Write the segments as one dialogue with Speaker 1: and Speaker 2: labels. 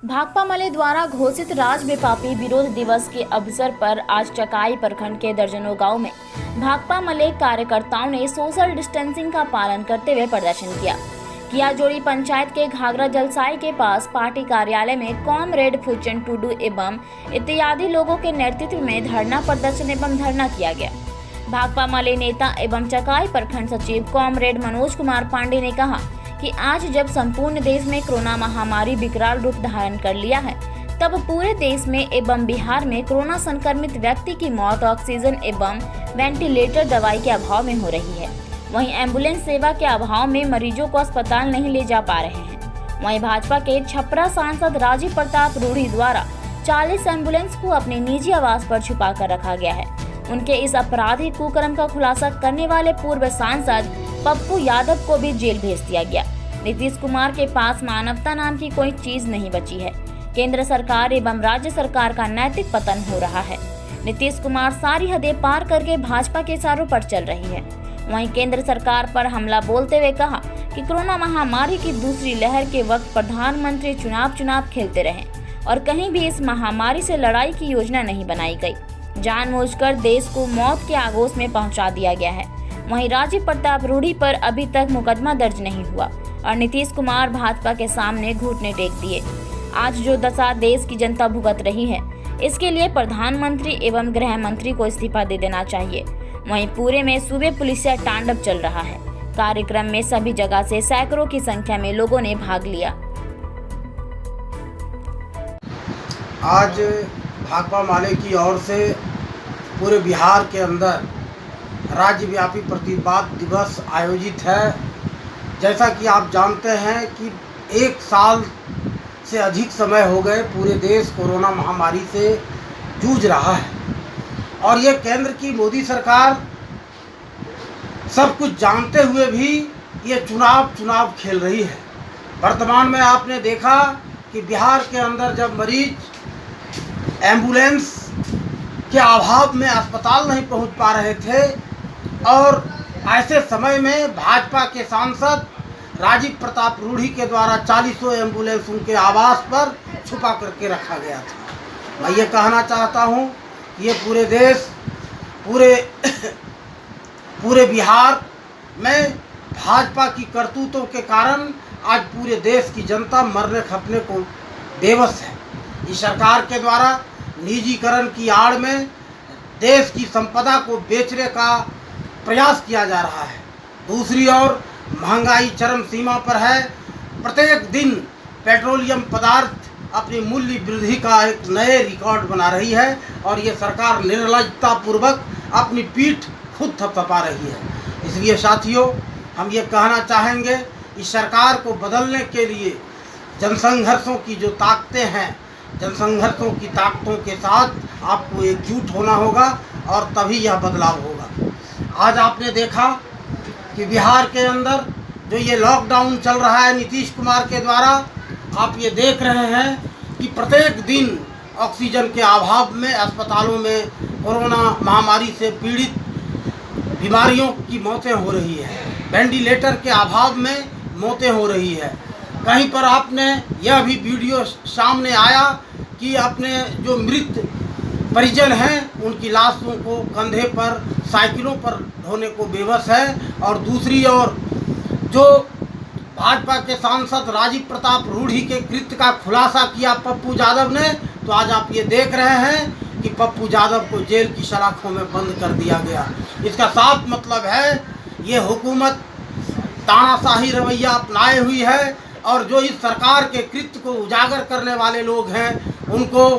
Speaker 1: भाकपा माले द्वारा घोषित राष्ट्रव्यापी विरोध दिवस के अवसर पर आज चकाई प्रखंड के दर्जनों गांव में भाकपा माले कार्यकर्ताओं ने सोशल डिस्टेंसिंग का पालन करते हुए प्रदर्शन किया। जोड़ी पंचायत के घाघरा जलसाई के पास पार्टी कार्यालय में कॉमरेड फूलचंद टुडू एवं इत्यादि लोगों के नेतृत्व में धरना प्रदर्शन एवं धरना किया गया। भाकपा माले नेता एवं चकाई प्रखंड सचिव कॉमरेड मनोज कुमार पांडे ने कहा कि आज जब संपूर्ण देश में कोरोना महामारी विकराल रूप धारण कर लिया है, तब पूरे देश में एवं बिहार में कोरोना संक्रमित व्यक्ति की मौत ऑक्सीजन एवं वेंटिलेटर दवाई के अभाव में हो रही है। वहीं एम्बुलेंस सेवा के अभाव में मरीजों को अस्पताल नहीं ले जा पा रहे हैं। वहीं भाजपा के छपरा सांसद राजीव प्रताप रूढ़ी द्वारा 40 एम्बुलेंस को अपने निजी आवास पर छुपा कर रखा गया है। उनके इस आपराधिक कुकर्म का खुलासा करने वाले पूर्व सांसद पप्पू यादव को भी जेल भेज दिया गया। नीतीश कुमार के पास मानवता नाम की कोई चीज नहीं बची है। केंद्र सरकार एवं राज्य सरकार का नैतिक पतन हो रहा है। नीतीश कुमार सारी हदें पार करके भाजपा के इशारों पर चल रही है। वहीं केंद्र सरकार पर हमला बोलते हुए कहा कि कोरोना महामारी की दूसरी लहर के वक्त प्रधानमंत्री चुनाव खेलते रहे और कहीं भी इस महामारी से लड़ाई की योजना नहीं बनाई गई। जानबूझकर देश को मौत के आगोश में पहुंचा दिया गया है। वहीं राजीव प्रताप रूढ़ी पर अभी तक मुकदमा दर्ज नहीं हुआ और नीतीश कुमार भाजपा के सामने घुटने टेक दिए। आज जो दशा देश की जनता भुगत रही है, इसके लिए प्रधानमंत्री एवं गृह मंत्री को इस्तीफा दे देना चाहिए। वहीं पूरे में सूबे पुलिसिया तांडव चल रहा है। कार्यक्रम में सभी जगह से सैकड़ों की संख्या में लोगों ने भाग लिया।
Speaker 2: आज भाकपा माले की ओर से पूरे बिहार के अंदर राज्यव्यापी प्रतिवाद दिवस आयोजित है। जैसा कि आप जानते हैं कि 1 साल से अधिक समय हो गए पूरे देश कोरोना महामारी से जूझ रहा है और ये केंद्र की मोदी सरकार सब कुछ जानते हुए भी ये चुनाव खेल रही है। वर्तमान में आपने देखा कि बिहार के अंदर जब मरीज एम्बुलेंस के अभाव में अस्पताल नहीं पहुंच पा रहे थे और ऐसे समय में भाजपा के सांसद राजीव प्रताप रूढ़ी के द्वारा 40 एम्बुलेंस उनके आवास पर छुपा करके रखा गया था। मैं ये कहना चाहता हूँ कि ये पूरे देश पूरे बिहार में भाजपा की करतूतों के कारण आज पूरे देश की जनता मरने खपने को बेबस है। इस सरकार के द्वारा निजीकरण की आड़ में देश की संपदा को बेचने का प्रयास किया जा रहा है। दूसरी ओर महंगाई चरम सीमा पर है। प्रत्येक दिन पेट्रोलियम पदार्थ अपनी मूल्य वृद्धि का एक नए रिकॉर्ड बना रही है और ये सरकार निर्लजता पूर्वक अपनी पीठ खुद थपथपा रही है। इसलिए साथियों, हम ये कहना चाहेंगे इस सरकार को बदलने के लिए जनसंघर्षों की जो ताकतें हैं, जनसंघर्षों की ताकतों के साथ आपको एकजुट होना होगा और तभी यह बदलाव होगा। आज आपने देखा कि बिहार के अंदर जो ये लॉकडाउन चल रहा है नीतीश कुमार के द्वारा, आप ये देख रहे हैं कि प्रत्येक दिन ऑक्सीजन के अभाव में अस्पतालों में कोरोना महामारी से पीड़ित बीमारियों की मौतें हो रही है। वेंटिलेटर के अभाव में मौतें हो रही है। कहीं पर आपने यह भी वीडियो सामने आया कि अपने जो मृत परिजन हैं उनकी लाशों को कंधे पर साइकिलों पर ढोने को बेबस है। और दूसरी ओर जो भाजपा के सांसद राजीव प्रताप रूढ़ी के कृत्य का खुलासा किया पप्पू यादव ने, तो आज आप ये देख रहे हैं कि पप्पू यादव को जेल की सलाखों में बंद कर दिया गया। इसका साफ मतलब है ये हुकूमत तानाशाही रवैया अपनाए हुई है और जो इस सरकार के कृत्य को उजागर करने वाले लोग हैं उनको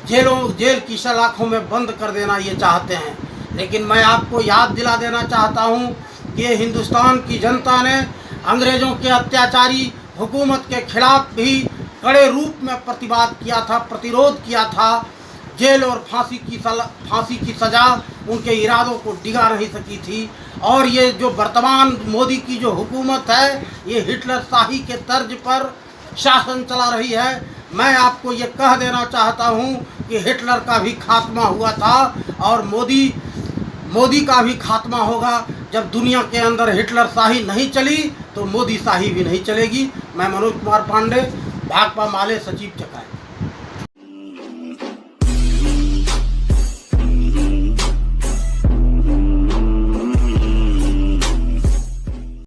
Speaker 2: जेल की सलाखों में बंद कर देना ये चाहते हैं। लेकिन मैं आपको याद दिला देना चाहता हूँ कि ये हिंदुस्तान की जनता ने अंग्रेज़ों के अत्याचारी हुकूमत के खिलाफ भी कड़े रूप में प्रतिवाद किया था, प्रतिरोध किया था। जेल और फांसी की सज़ा उनके इरादों को डिगा नहीं सकी थी। और ये जो वर्तमान मोदी की जो हुकूमत है, ये हिटलर शाही के तर्ज पर शासन चला रही है। मैं आपको ये कह देना चाहता हूँ कि हिटलर का भी खात्मा हुआ था और मोदी का भी खात्मा होगा। जब दुनिया के अंदर हिटलर शाही नहीं चली तो मोदी शाही भी नहीं चलेगी। मैं मनोज कुमार पांडे, भाकपा माले सचिव चकाई।